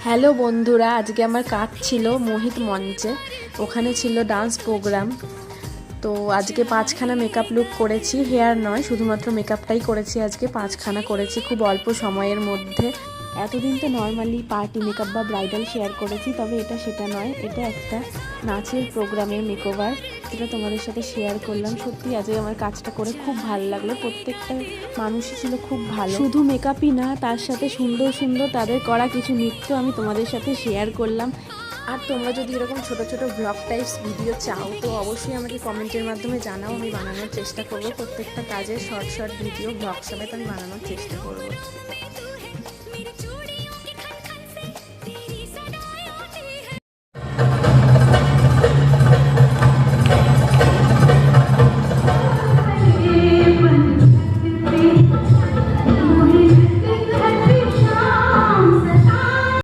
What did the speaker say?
Hello বন্ধুরা, আজকে আমার কাজ ছিল মোহিত মঞ্চে। ওখানে ছিল ডান্স প্রোগ্রাম। তো আজকে 5খানা মেকআপ লুক করেছি, হেয়ার নয়, শুধুমাত্র মেকআপটাই করেছি। আজকে 5খানা করেছি খুব অল্প সময়ের মধ্যে। এতদিন তো নর্মালি পার্টি মেকআপ বা ব্রাইডাল শেয়ার করেছি, তবে এটা সেটা নয়, এটা একটা নাচের প্রোগ্রামের মেকওভার, যেটা তোমাদের সাথে শেয়ার করলাম। সত্যি আজকে আমার কাজটা করে খুব ভালো লাগলো। প্রত্যেকটা মানুষই ছিল খুব ভালো, শুধু মেকআপই না, তার সাথে সুন্দর সুন্দর তাদের করা কিছু নৃত্য আমি তোমাদের সাথে শেয়ার করলাম। আর তোমরা যদি এরকম ছোট ছোট ব্লগ টাইপস ভিডিও চাও তো অবশ্যই আমাকে কমেন্টের মাধ্যমে জানাও, আমি বানানোর চেষ্টা করব। প্রত্যেকটা কাজের শর্ট শর্ট ভিডিও ব্লগ সমেত আমি বানানোর চেষ্টা করব।